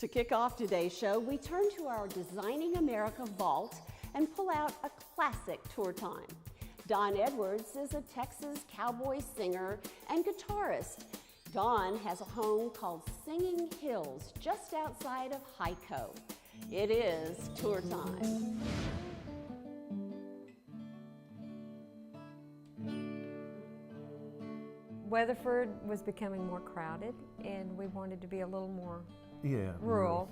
To kick off today's show, we turn to our Designing America vault and pull out a classic tour time. Don Edwards is a Texas cowboy singer and guitarist. Don has a home called Singing Hills just outside of Hico. It is tour time. Weatherford was becoming more crowded, and we wanted to be a little more rural.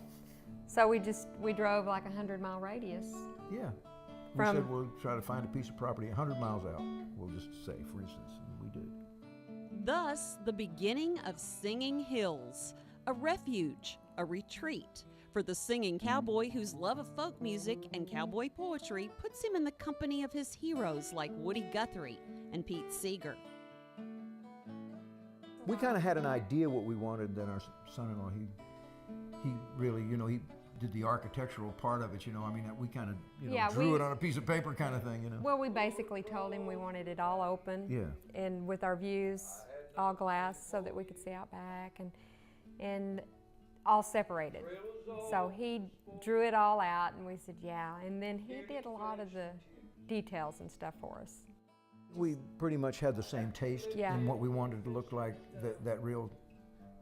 So we drove like a 100-mile radius. Yeah. We said we'll try to find a piece of property 100 miles out, we'll just say, for instance, and we did. Thus, the beginning of Singing Hills, a refuge, a retreat for the singing cowboy whose love of folk music and cowboy poetry puts him in the company of his heroes like Woody Guthrie and Pete Seeger. We kind of had an idea what we wanted, then our son-in-law, he really, he did the architectural part of it, we kind of, drew it on a piece of paper kind of thing, Well, we basically told him we wanted it all open. And with our views, all glass, so that we could see out back, and all separated. So he drew it all out, and we said, yeah. And then he did a lot of the details and stuff for us. We pretty much had the same taste in what we wanted to look like, that real,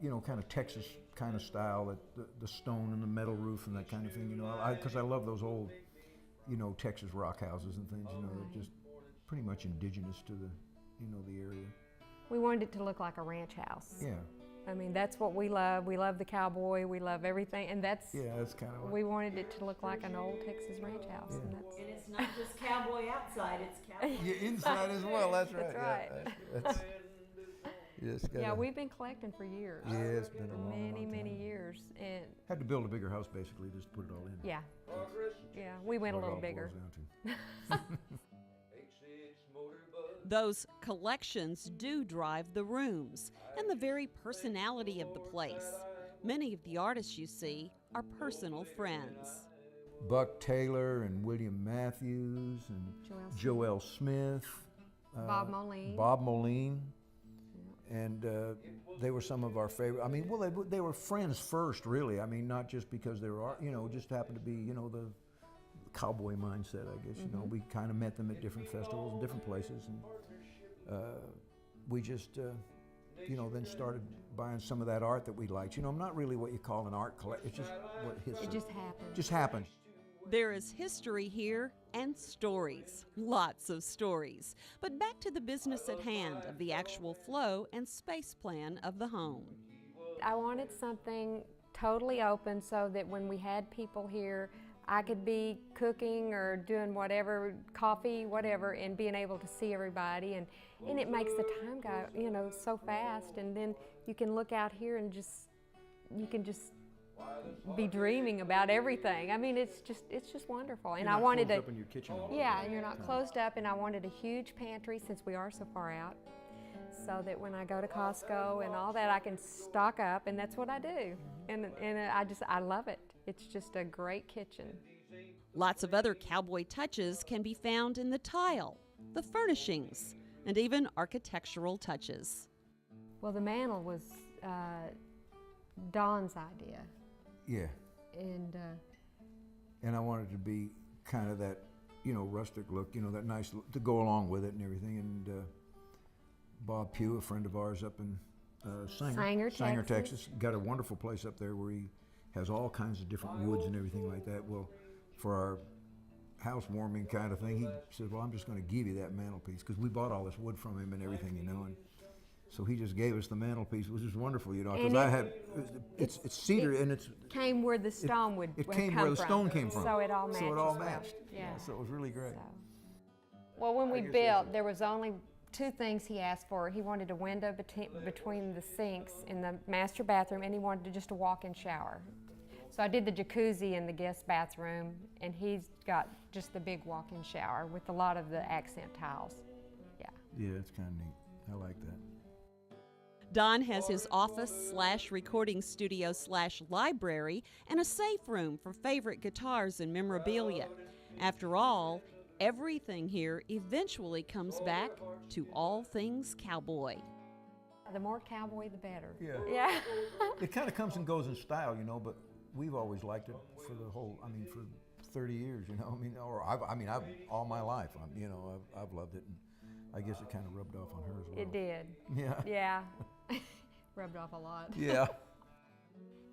kind of Texas kind of style, the stone and the metal roof and that kind of thing, because I love those old, Texas rock houses and things, they're just pretty much indigenous to the, the area. We wanted it to look like a ranch house. Yeah. I mean, that's what we love. We love the cowboy. We love everything, and that's kind of. We wanted it to look like an old Texas ranch house, and it's not just cowboy outside; it's cowboy inside as well. That's right. That's right. Yeah, we've been collecting for years. Yeah, it's been a long many years, and had to build a bigger house basically just to put it all in. Yeah, we went a little bigger. Those collections do drive the rooms and the very personality of the place. Many of the artists you see are personal friends. Buck Taylor and William Matthews and Joel Smith. Bob Moline. Bob Moline. And they were some of our favorite. I mean, well, they were friends first, really. I mean, not just because they were, just happened to be, the cowboy mindset, I guess. We kind of met them at different festivals and different places, and we just, then started buying some of that art that we liked. I'm not really what you call an art collector. It's just what hits. It just happened. Just happened. There is history here and stories, lots of stories. But back to the business at hand of the actual flow and space plan of the home. I wanted something totally open so that when we had people here, I could be cooking or doing whatever, coffee, whatever, and being able to see everybody. And it makes the time go, so fast. And then you can look out here and you can just be dreaming about everything. I mean, it's just wonderful. And I wanted up in your kitchen. Yeah, you're not closed up. And I wanted a huge pantry since we are so far out, so that when I go to Costco and all that, I can stock up, and that's what I do. And I love it. It's just a great kitchen. Lots of other cowboy touches can be found in the tile, the furnishings, and even architectural touches. Well, the mantel was Don's idea. Yeah. And I wanted to be kind of that, rustic look, that nice look to go along with it and everything. And Bob Pugh, a friend of ours up in Sanger, Texas, got a wonderful place up there where he has all kinds of different woods and everything like that. Well, for our housewarming kind of thing, he said, well, I'm just going to give you that mantelpiece, because we bought all this wood from him and everything, and so he just gave us the mantelpiece, which was wonderful, because it's cedar, and it's came where the stone would it came come where the from. stone came from. So it all matched. So it all matched. Well. Yeah. So it was really great. Well, when we built, there was only two things he asked for. He wanted a window between the sinks in the master bathroom, and he wanted just a walk-in shower. So I did the jacuzzi in the guest bathroom, and he's got just the big walk-in shower with a lot of the accent tiles. Yeah, it's kind of neat. I like that. Don has his office/recording studio/library and a safe room for favorite guitars and memorabilia. After all, everything here eventually comes back to all things cowboy. The more cowboy, the better. Yeah. It kind of comes and goes in style, but we've always liked it for the whole, I mean, for 30 years, you know, I mean, or I've all my life, you know, I've loved it, and I guess it kind of rubbed off on her as well. It did. Yeah. Yeah. Rubbed off a lot. Yeah.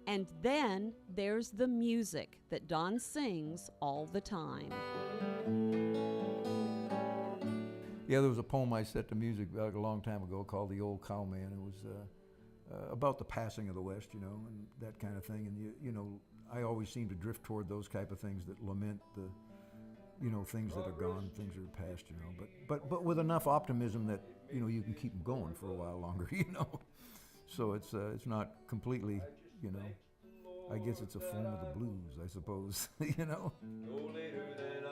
And then there's the music that Don sings all the time. Yeah, there was a poem I set to music a long time ago called "The Old Cowman." It was about the passing of the West, you know, and that kind of thing. And you know, I always seem to drift toward those type of things that lament the, you know, things that are gone, things that are past, you know. But with enough optimism that, you know, you can keep them going for a while longer, you know. So it's not completely, you know. I guess it's a form of the blues, I suppose, you know. No later than